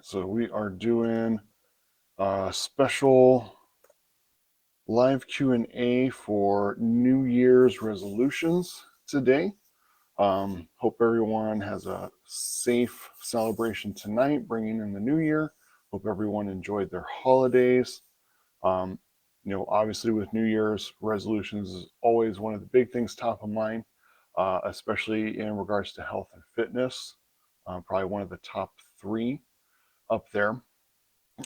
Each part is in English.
So we are doing a special live Q&A for New Year's resolutions today. Hope everyone has a safe celebration tonight, bringing in the new year. Hope everyone enjoyed their holidays. Um, Obviously with New Year's resolutions is always one of the big things top of mind, especially in regards to health and fitness. Probably one of the top three up there.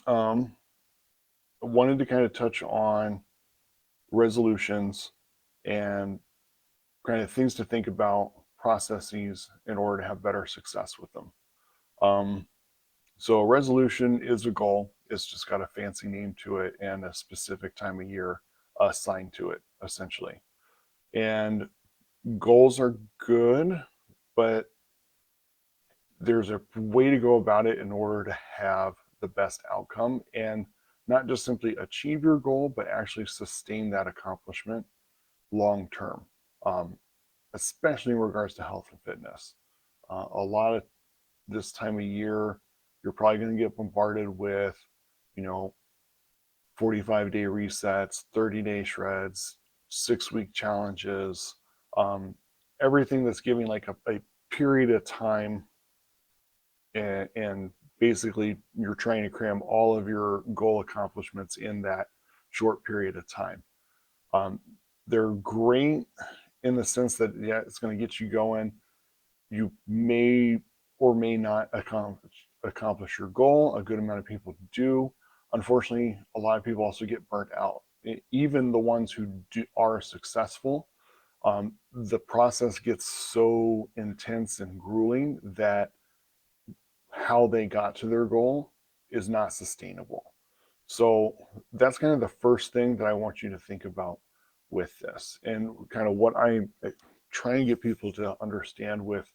Um, Wanted to kind of touch on resolutions and kind of things to think about, processes in order to have better success with them. Um, so a resolution is a goal. It's just got a fancy name to it and a specific time of year assigned to it, essentially. And goals are good, but there's a way to go about it in order to have the best outcome and not just simply achieve your goal, but actually sustain that accomplishment long term, um, especially in regards to health and fitness. A lot of this time of year, you're probably going to get bombarded with, you know, 45-day resets, 30-day shreds, 6-week challenges, um, everything that's giving like a period of time, and basically you're trying to cram all of your goal accomplishments in that short period of time. Um, they're great in the sense that, yeah, it's going to get you going. You may or may not accomplish your goal. A good amount of people do. Unfortunately, a lot of people also get burnt out. Even the ones who are successful, the process gets so intense and grueling that how they got to their goal is not sustainable. So that's kind of the first thing that I want you to think about with this, and kind of what I'm trying to get people to understand with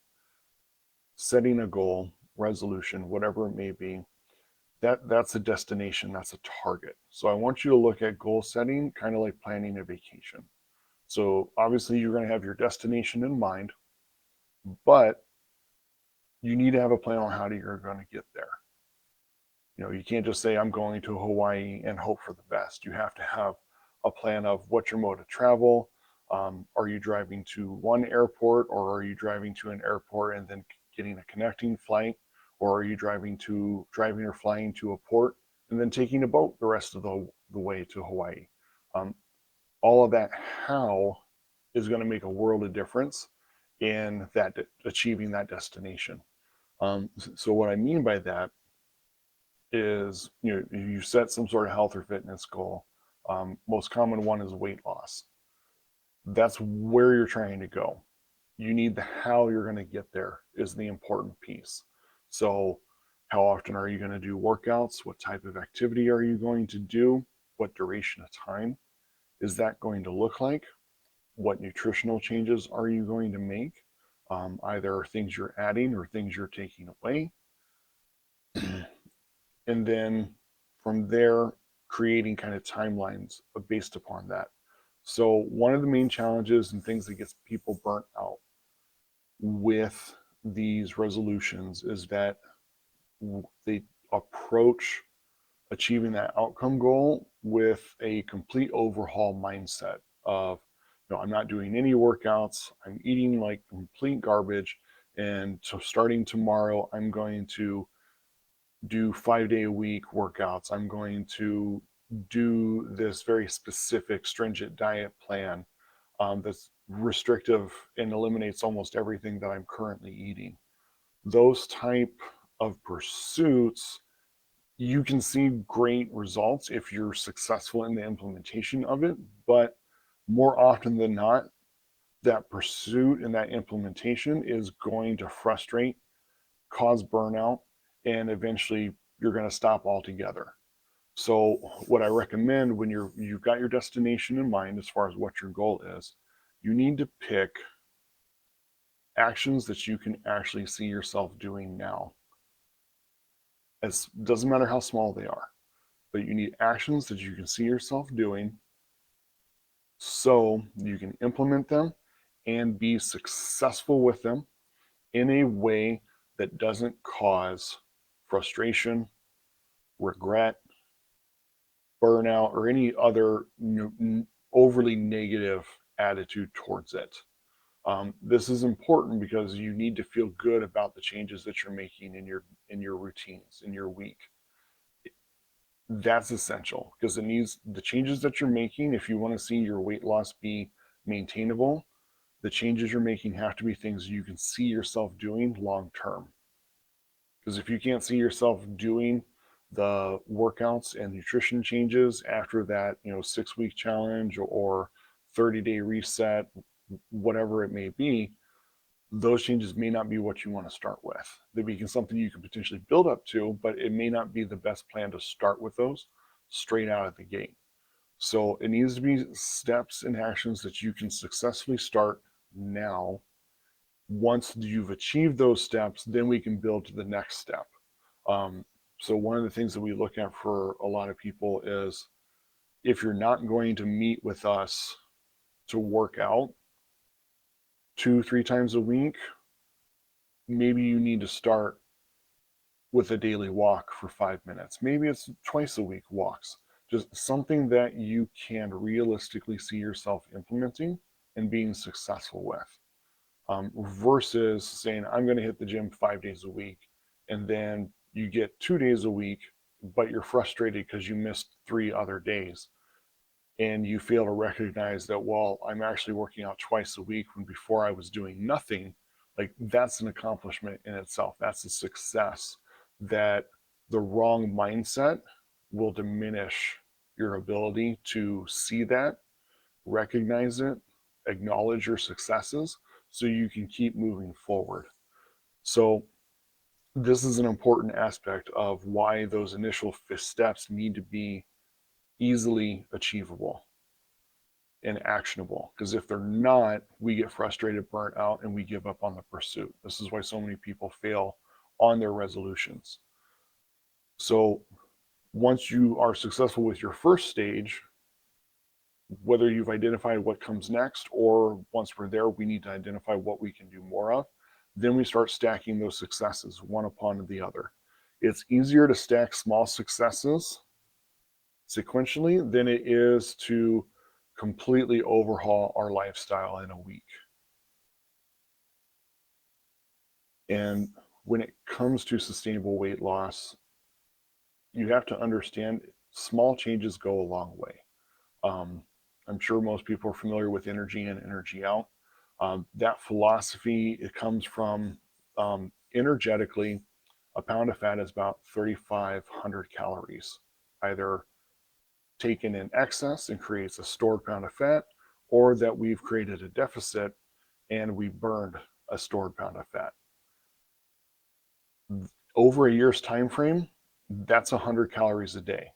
setting a goal, resolution, whatever it may be. That's a destination, that's a target. So I want you to look at goal setting kind of like planning a vacation. So obviously you're going to have your destination in mind, but you need to have a plan on how you're going to get there. You can't just say I'm going to Hawaii and hope for the best. You have to have a plan of what's your mode of travel. Are you driving to one airport, or are you driving to an airport and then getting a connecting flight, or are you driving or flying to a port and then taking a boat the rest of the way to Hawaii? Um, all of that how is going to make a world of difference in that achieving that destination. So what I mean by that is, you set some sort of health or fitness goal. Most common one is weight loss. That's where you're trying to go. You need the how you're going to get there is the important piece. So how often are you going to do workouts? What type of activity are you going to do? What duration of time is that going to look like? What nutritional changes are you going to make? Either things you're adding or things you're taking away. And then from there, creating kind of timelines based upon that. So one of the main challenges and things that gets people burnt out with these resolutions is that they approach achieving that outcome goal with a complete overhaul mindset of, I'm not doing any workouts, I'm eating like complete garbage, and so starting tomorrow, I'm going to do 5-day a week workouts. I'm going to do this very specific, stringent diet plan that's restrictive and eliminates almost everything that I'm currently eating. Those type of pursuits, you can see great results if you're successful in the implementation of it, but more often than not, that pursuit and that implementation is going to frustrate, cause burnout, and eventually you're going to stop altogether. So what I recommend when you've got your destination in mind as far as what your goal is, you need to pick actions that you can actually see yourself doing now. It doesn't matter how small they are, but you need actions that you can see yourself doing so you can implement them and be successful with them in a way that doesn't cause frustration, regret, burnout, or any other overly negative attitude towards it. This is important because you need to feel good about the changes that you're making in your routines, in your week. That's essential because it needs the changes that you're making. If you want to see your weight loss be maintainable, the changes you're making have to be things you can see yourself doing long term. Because if you can't see yourself doing the workouts and nutrition changes after that, 6-week challenge or 30-day reset, whatever it may be, those changes may not be what you want to start with. They become something you can potentially build up to, but it may not be the best plan to start with those straight out of the gate. So it needs to be steps and actions that you can successfully start now. Once you've achieved those steps, then we can build to the next step. So one of the things that we look at for a lot of people is if you're not going to meet with us to work out 2-3 times a week, maybe you need to start with a daily walk for 5 minutes. Maybe it's twice a week walks. Just something that you can realistically see yourself implementing and being successful with. Versus saying, I'm going to hit the gym 5 days a week, and then you get 2 days a week, but you're frustrated because you missed 3 other days. And you fail to recognize that, well, I'm actually working out twice a week when before I was doing nothing. Like, that's an accomplishment in itself. That's a success that the wrong mindset will diminish your ability to see that, recognize it, acknowledge your successes so you can keep moving forward. So this is an important aspect of why those initial steps need to be easily achievable and actionable. Because if they're not, we get frustrated, burnt out, and we give up on the pursuit. This is why so many people fail on their resolutions. So once you are successful with your first stage, whether you've identified what comes next or once we're there, we need to identify what we can do more of, then we start stacking those successes one upon the other. It's easier to stack small successes sequentially than it is to completely overhaul our lifestyle in a week. And when it comes to sustainable weight loss, you have to understand small changes go a long way. I'm sure most people are familiar with energy in, energy out. That philosophy, it comes from energetically, a pound of fat is about 3,500 calories, either taken in excess and creates a stored pound of fat, or that we've created a deficit and we burned a stored pound of fat. Over a year's time frame, that's 100 calories a day,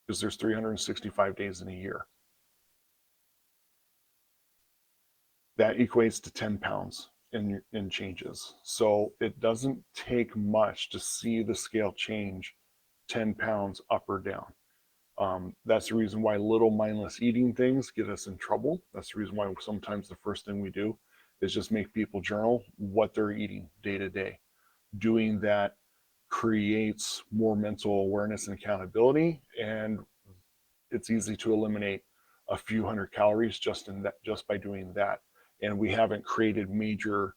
because there's 365 days in a year. That equates to 10 pounds in changes. So it doesn't take much to see the scale change 10 pounds up or down. That's the reason why little mindless eating things get us in trouble. That's the reason why sometimes the first thing we do is just make people journal what they're eating day to day. Doing that creates more mental awareness and accountability, and it's easy to eliminate a few hundred calories just by doing that. And we haven't created major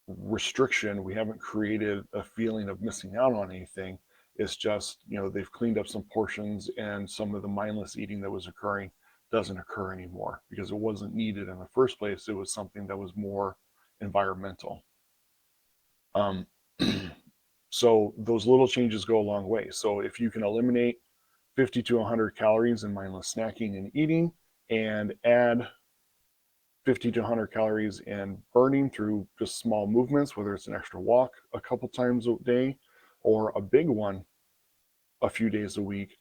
restriction. We haven't created a feeling of missing out on anything. It's just, they've cleaned up some portions, and some of the mindless eating that was occurring doesn't occur anymore because it wasn't needed in the first place. It was something that was more environmental. So those little changes go a long way. So if you can eliminate 50 to 100 calories in mindless snacking and eating, and add 50 to 100 calories in burning through just small movements, whether it's an extra walk a couple times a day or a big one a few days a week,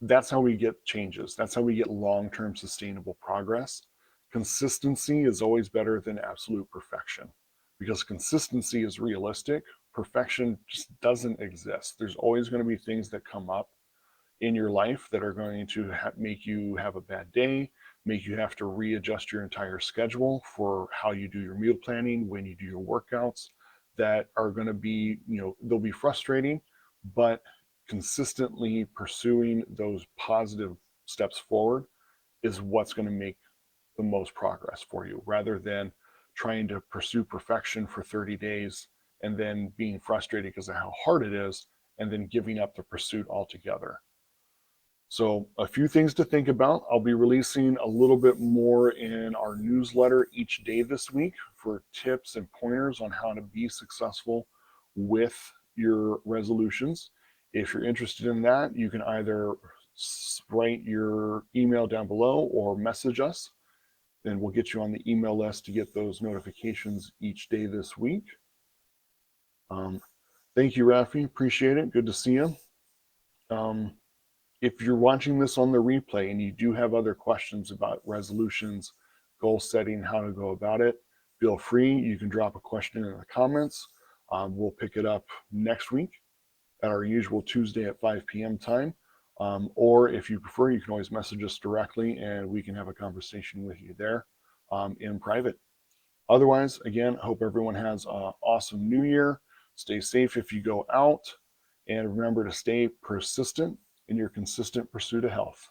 that's how we get changes. That's how we get long-term sustainable progress. Consistency is always better than absolute perfection, because consistency is realistic. Perfection just doesn't exist. There's always going to be things that come up in your life that are going to make you have a bad day, make you have to readjust your entire schedule for how you do your meal planning, when you do your workouts. that are going to be, they'll be frustrating, but consistently pursuing those positive steps forward is what's going to make the most progress for you, rather than trying to pursue perfection for 30 days and then being frustrated because of how hard it is and then giving up the pursuit altogether. So a few things to think about. I'll be releasing a little bit more in our newsletter each day this week for tips and pointers on how to be successful with your resolutions. If you're interested in that, you can either write your email down below or message us, and we'll get you on the email list to get those notifications each day this week. Thank you, Rafi. Appreciate it. Good to see you. If you're watching this on the replay and you do have other questions about resolutions, goal setting, how to go about it, feel free. You can drop a question in the comments. We'll pick it up next week at our usual Tuesday at 5 p.m. time. Or if you prefer, you can always message us directly and we can have a conversation with you there in private. Otherwise, again, I hope everyone has an awesome new year. Stay safe if you go out, and remember to stay persistent in your consistent pursuit of health.